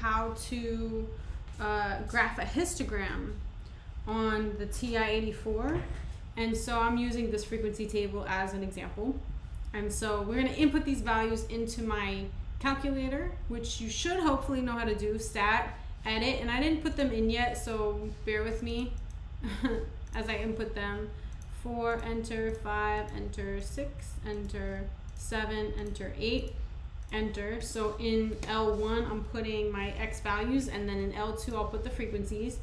how to graph a histogram on the TI-84. And so I'm using this frequency table as an example. And so we're going to input these values into my calculator, which you should hopefully know how to do, stat, edit, and I didn't put them in yet, so bear with me as I input them. 4, enter, 5, enter, 6, enter, 7, enter, 8, enter. So in L1, I'm putting my X values, and then in L2, I'll put the frequencies.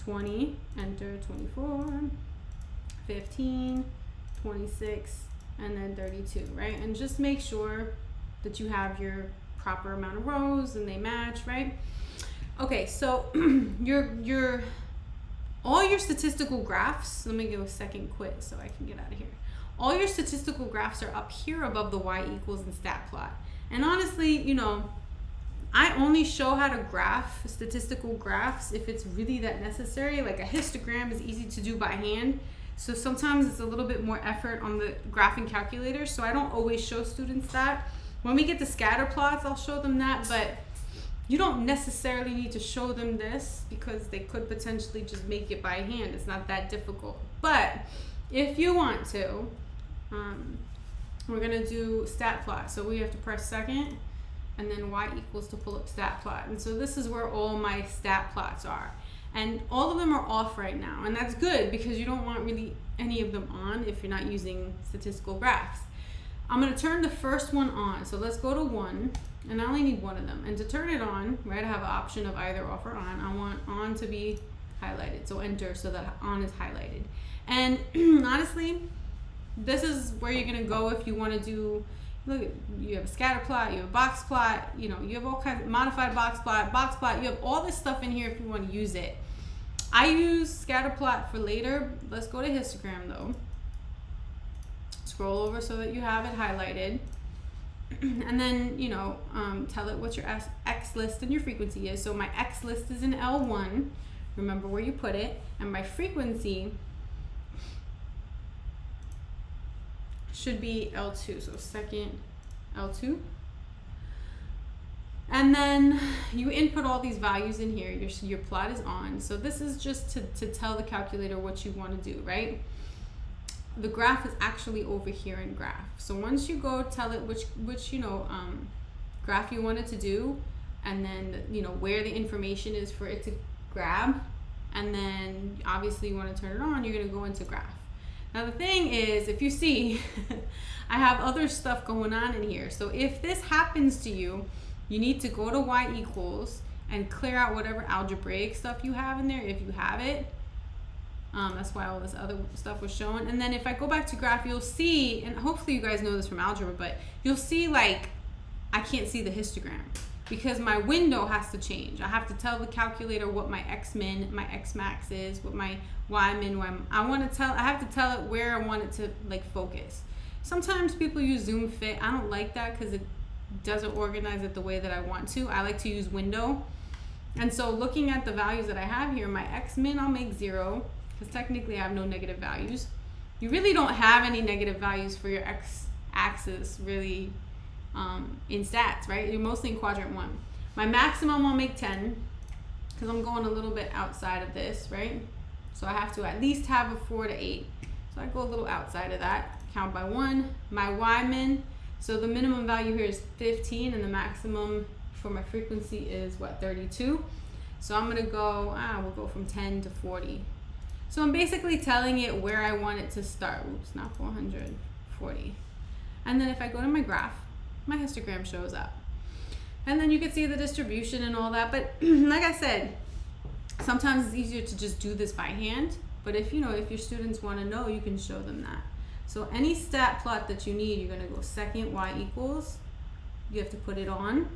20, enter, 24, 15, 26, and then 32, right? And just make sure that you have your proper amount of rows and they match, right? Okay, so all your statistical graphs, let me go second quit so I can get out of here. All your statistical graphs are up here above the y equals and stat plot. And honestly, you know, I only show how to graph statistical graphs if it's really that necessary. Like a histogram is easy to do by hand. So sometimes it's a little bit more effort on the graphing calculator. So I don't always show students that. When we get to scatter plots, I'll show them that, but you don't necessarily need to show them this because they could potentially just make it by hand. It's not that difficult. But if you want to, we're gonna do stat plot. So we have to press second and then y equals to pull up stat plot. And so this is where all my stat plots are. And all of them are off right now. And that's good because you don't want really any of them on if you're not using statistical graphs. I'm gonna turn the first one on. So let's go to 1, and I only need one of them. And to turn it on, right, I have an option of either off or on. I want on to be highlighted. So enter so that on is highlighted. And honestly, this is where you're gonna go if you wanna do, look, you have a scatter plot, you have a box plot, you know, you have all kinds of modified box plot, you have all this stuff in here if you want to use it. I use scatter plot for later. Let's go to histogram though. Scroll over so that you have it highlighted. And then, you know, tell it what your X list and your frequency is. So my X list is in L1. Remember where you put it. And my frequency should be L2, so second L2. And then you input all these values in here. Your plot is on. So this is just to tell the calculator what you want to do, right? The graph is actually over here in graph. So once you go tell it which you know, graph you want it to do, and then, you know, where the information is for it to grab, and then obviously you want to turn it on, you're going to go into graph. Now the thing is, if you see, I have other stuff going on in here. So if this happens to you, you need to go to y equals and clear out whatever algebraic stuff you have in there, if you have it. That's why all this other stuff was shown. And then if I go back to graph, you'll see, and hopefully you guys know this from algebra, but you'll see like, I can't see the histogram because my window has to change. I have to tell the calculator what my X min, my X max is, what my Y min, I have to tell it where I want it to like focus. Sometimes people use zoom fit. I don't like that because it doesn't organize it the way that I want to. I like to use window. And so looking at the values that I have here, my X min I'll make 0 because technically I have no negative values. You really don't have any negative values for your X axis really in stats, right? You're mostly in quadrant 1. My maximum I'll make 10 because I'm going a little bit outside of this, right? So I have to at least have a 4 to 8. So I go a little outside of that, count by 1. My Y min, so the minimum value here is 15 and the maximum for my frequency is what, 32. So I'm gonna go, we'll go from 10 to 40. So I'm basically telling it where I want it to start. Oops, not 400, 40. And then if I go to my graph, my histogram shows up. And then you can see the distribution and all that. But like I said, sometimes it's easier to just do this by hand. But if your students want to know, you can show them that. So any stat plot that you need, you're going to go second y equals. You have to put it on.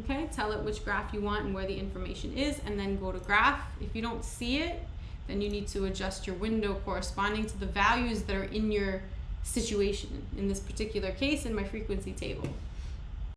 Okay, tell it which graph you want and where the information is, and then go to graph. If you don't see it, then you need to adjust your window corresponding to the values that are in your situation. In this particular case, in my frequency table.